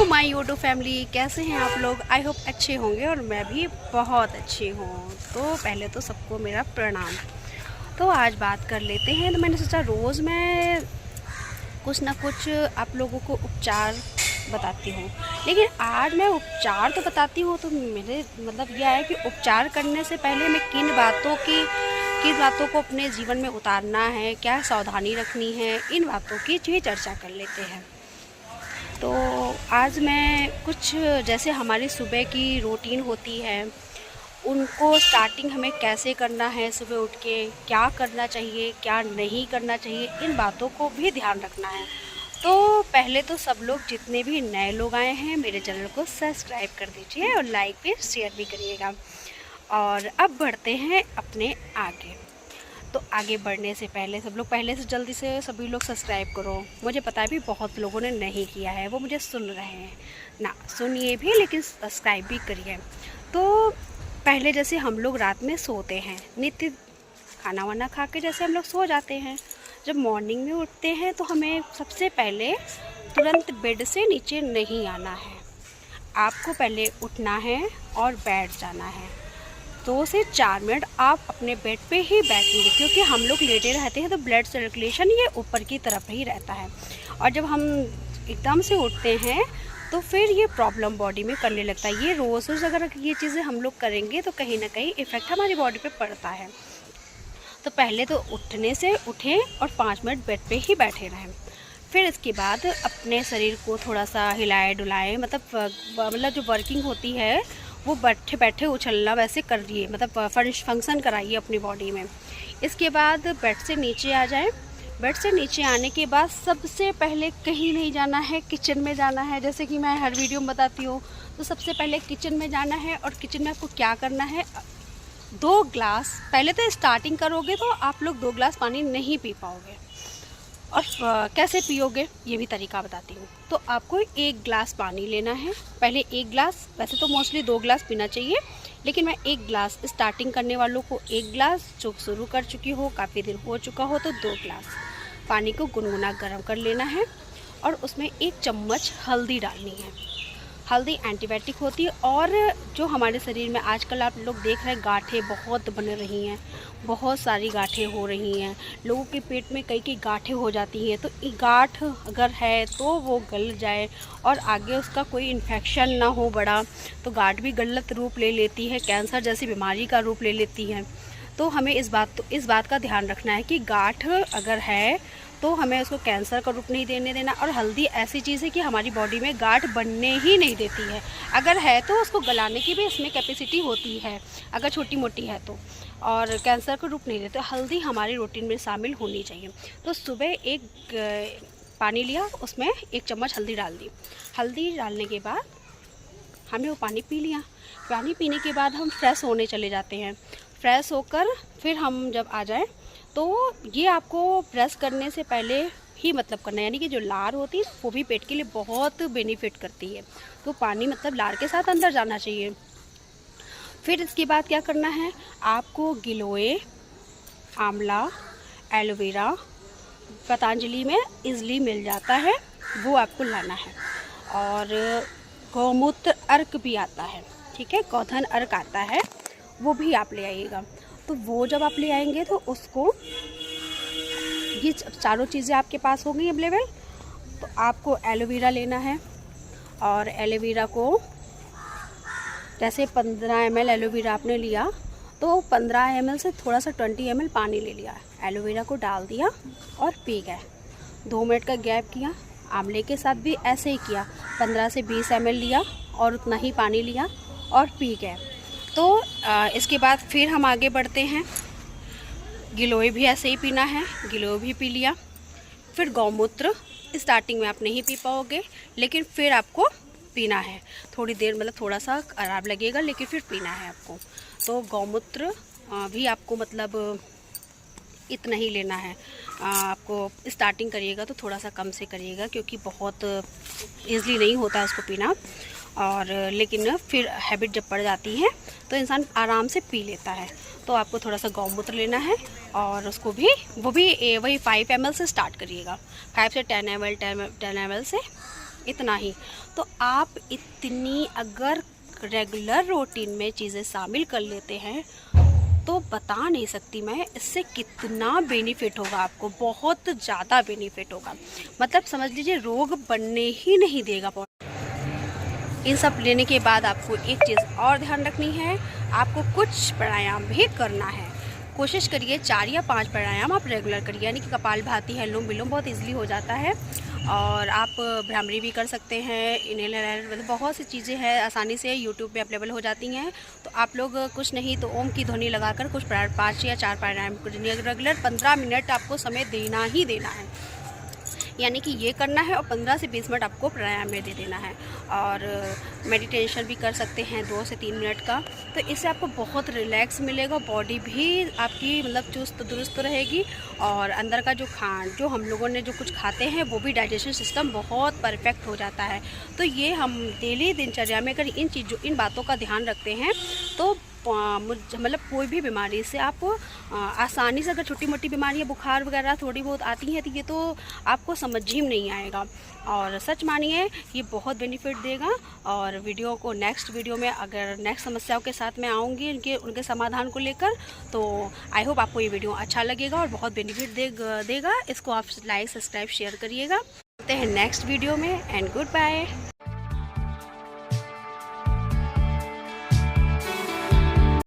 My YouTube family, कैसे हैं आप लोग। आई होप अच्छे होंगे और मैं भी बहुत अच्छी हूँ। तो पहले तो सबको मेरा प्रणाम। तो आज बात कर लेते हैं। तो मैंने सोचा रोज़ मैं कुछ ना कुछ आप लोगों को उपचार बताती हूँ, लेकिन आज मैं उपचार तो बताती हूँ तो मेरे मतलब यह है कि उपचार करने से पहले मैं किन बातों को अपने जीवन में उतारना है, क्या सावधानी रखनी है, इन बातों की भी चर्चा कर लेते हैं। तो आज मैं कुछ जैसे हमारी सुबह की रूटीन होती है, उनको स्टार्टिंग हमें कैसे करना है, सुबह उठ के क्या करना चाहिए, क्या नहीं करना चाहिए, इन बातों को भी ध्यान रखना है। तो पहले तो सब लोग जितने भी नए लोग आए हैं मेरे चैनल को सब्सक्राइब कर दीजिए और लाइक भी शेयर भी करिएगा। और अब बढ़ते हैं अपने आगे। तो आगे बढ़ने से पहले सब लोग पहले से जल्दी से सभी लोग सब्सक्राइब करो। मुझे पता है भी बहुत लोगों ने नहीं किया है, वो मुझे सुन रहे हैं ना, सुनिए भी लेकिन सब्सक्राइब भी करिए। तो पहले जैसे हम लोग रात में सोते हैं, नित्य खाना वाना खा के जैसे हम लोग सो जाते हैं, जब मॉर्निंग में उठते हैं तो हमें सबसे पहले तुरंत बेड से नीचे नहीं आना है। आपको पहले उठना है और बैठ जाना है। 2 से 4 मिनट आप अपने बेड पे ही बैठेंगे, क्योंकि हम लोग लेटे रहते हैं तो ब्लड सर्कुलेशन ये ऊपर की तरफ ही रहता है। और जब हम एकदम से उठते हैं तो फिर ये प्रॉब्लम बॉडी में करने लगता है। ये रोज़ अगर ये चीज़ें हम लोग करेंगे तो कहीं ना कहीं इफ़ेक्ट हमारी बॉडी पे पड़ता है। तो पहले तो उठने से उठें और 5 मिनट बेड पे ही बैठे रहें। फिर इसके बाद अपने शरीर को थोड़ा सा हिलाए डुलाएं, मतलब जो वर्किंग होती है वो बैठे बैठे उछलना वैसे करिए, मतलब फंक्शन कराइए अपनी बॉडी में। इसके बाद बेड से नीचे आ जाए। बेड से नीचे आने के बाद सबसे पहले कहीं नहीं जाना है, किचन में जाना है। जैसे कि मैं हर वीडियो में बताती हूँ, तो सबसे पहले किचन में जाना है। और किचन में आपको क्या करना है, 2 ग्लास, पहले तो स्टार्टिंग करोगे तो आप लोग 2 ग्लास पानी नहीं पी पाओगे। और कैसे पियोगे ये भी तरीका बताती हूँ। तो आपको 1 ग्लास पानी लेना है। पहले 1 ग्लास, वैसे तो मोस्टली 2 ग्लास पीना चाहिए, लेकिन मैं 1 ग्लास, स्टार्टिंग करने वालों को 1 ग्लास, जो शुरू कर चुकी हो, काफ़ी दिन हो चुका हो तो 2 ग्लास पानी को गुनगुना गर्म कर लेना है। और उसमें 1 चम्मच हल्दी डालनी है। हल्दी एंटीबायोटिक होती है। और जो हमारे शरीर में आजकल आप लोग देख रहे हैं गांठें बहुत बन रही हैं, बहुत सारी गांठें हो रही हैं, लोगों के पेट में कई गांठें हो जाती हैं। तो गांठ अगर है तो वो गल जाए और आगे उसका कोई इन्फेक्शन ना हो बड़ा, तो गांठ भी गलत रूप ले लेती है, कैंसर जैसी बीमारी का रूप ले लेती है। तो हमें इस बात का ध्यान रखना है कि गांठ अगर है तो हमें उसको कैंसर का रूप नहीं देने देना। और हल्दी ऐसी चीज़ है कि हमारी बॉडी में गांठ बनने ही नहीं देती है। अगर है तो उसको गलाने की भी इसमें कैपेसिटी होती है, अगर छोटी मोटी है तो, और कैंसर का रूप नहीं देते। हल्दी हमारी रूटीन में शामिल होनी चाहिए। तो सुबह 1 पानी लिया, उसमें 1 चम्मच हल्दी डाल दी। हल्दी डालने के बाद हमने वो पानी पी लिया। पानी पीने के बाद हम फ्रेश होने चले जाते हैं। फ्रेश होकर फिर हम जब आ जाएं तो ये आपको ब्रश करने से पहले ही मतलब करना है, यानी कि जो लार होती है वो भी पेट के लिए बहुत बेनिफिट करती है। तो पानी मतलब लार के साथ अंदर जाना चाहिए। फिर इसके बाद क्या करना है, आपको गिलोय, आंवला, एलोवेरा पतंजलि में इजली मिल जाता है, वो आपको लाना है। और गौमूत्र अर्क भी आता है, ठीक है, गोधन अर्क आता है, वो भी आप ले आइएगा। तो वो जब आप ले आएंगे तो उसको, ये चारों चीज़ें आपके पास हो गई अवेलेबल। तो आपको एलोवेरा लेना है। और एलोवेरा को जैसे 15 ml एलोवेरा आपने लिया तो 15 ml से थोड़ा सा 20 ml पानी ले लिया, एलोवेरा को डाल दिया और पी गए। 2 मिनट का गैप किया। आंवले के साथ भी ऐसे ही किया, 15 से 20 ml लिया और उतना ही पानी लिया और पी गए। तो इसके बाद फिर हम आगे बढ़ते हैं। गिलोय भी ऐसे ही पीना है, गिलोय भी पी लिया। फिर गौमूत्र स्टार्टिंग में आप नहीं पी पाओगे, लेकिन फिर आपको पीना है थोड़ी देर, मतलब थोड़ा सा खराब लगेगा लेकिन फिर पीना है आपको। तो गौमूत्र भी आपको मतलब इतना ही लेना है। आपको स्टार्टिंग करिएगा तो थोड़ा सा कम से करिएगा, क्योंकि बहुत ईज़िली नहीं होता उसको पीना। और लेकिन फिर हैबिट जब पड़ जाती है तो इंसान आराम से पी लेता है। तो आपको थोड़ा सा गौमूत्र लेना है और उसको भी वही 5 ml से स्टार्ट करिएगा। 5 से 10 ml से इतना ही। तो आप इतनी अगर रेगुलर रूटीन में चीज़ें शामिल कर लेते हैं तो बता नहीं सकती मैं इससे कितना बेनिफिट होगा आपको, बहुत ज़्यादा बेनिफिट होगा। मतलब समझ लीजिए रोग बनने ही नहीं देगा। इन सब लेने के बाद आपको एक चीज़ और ध्यान रखनी है, आपको कुछ प्राणायाम भी करना है। कोशिश करिए 4 या 5 प्राणायाम आप रेगुलर करिए, यानी कि कपालभाति, अनुलोम विलोम बहुत इजीली हो जाता है। और आप भ्रामरी भी कर सकते हैं, इनहेलर, मतलब बहुत सी चीज़ें हैं आसानी से यूट्यूब पे अवेलेबल हो जाती हैं। तो आप लोग कुछ नहीं तो ओम की ध्वनि लगाकर कुछ 5 या 4 प्राणायाम रेगुलर 15 मिनट आपको समय देना ही देना है, यानी कि ये करना है और 15 से 20 मिनट आपको प्राणायाम में दे देना है। और मेडिटेशन भी कर सकते हैं 2 से 3 मिनट का। तो इससे आपको बहुत रिलैक्स मिलेगा, बॉडी भी आपकी मतलब चुस्त दुरुस्त रहेगी और अंदर का जो हम लोगों ने जो कुछ खाते हैं वो भी डाइजेशन सिस्टम बहुत परफेक्ट हो जाता है। तो ये हम डेली दिनचर्या में अगर इन बातों का ध्यान रखते हैं तो मतलब कोई भी बीमारी से आप आसानी से, अगर छोटी मोटी बीमारियाँ बुखार वगैरह थोड़ी बहुत आती हैं तो ये तो आपको समझ ही में नहीं आएगा। और सच मानिए ये बहुत बेनिफिट देगा। और वीडियो को नेक्स्ट वीडियो में अगर नेक्स्ट समस्याओं के साथ मैं आऊँगी उनके समाधान को लेकर, तो आई होप आपको ये वीडियो अच्छा लगेगा और बहुत बेनिफिट देगा। इसको आप लाइक सब्सक्राइब शेयर करिएगा। मिलते हैं नेक्स्ट वीडियो में एंड गुड बाय।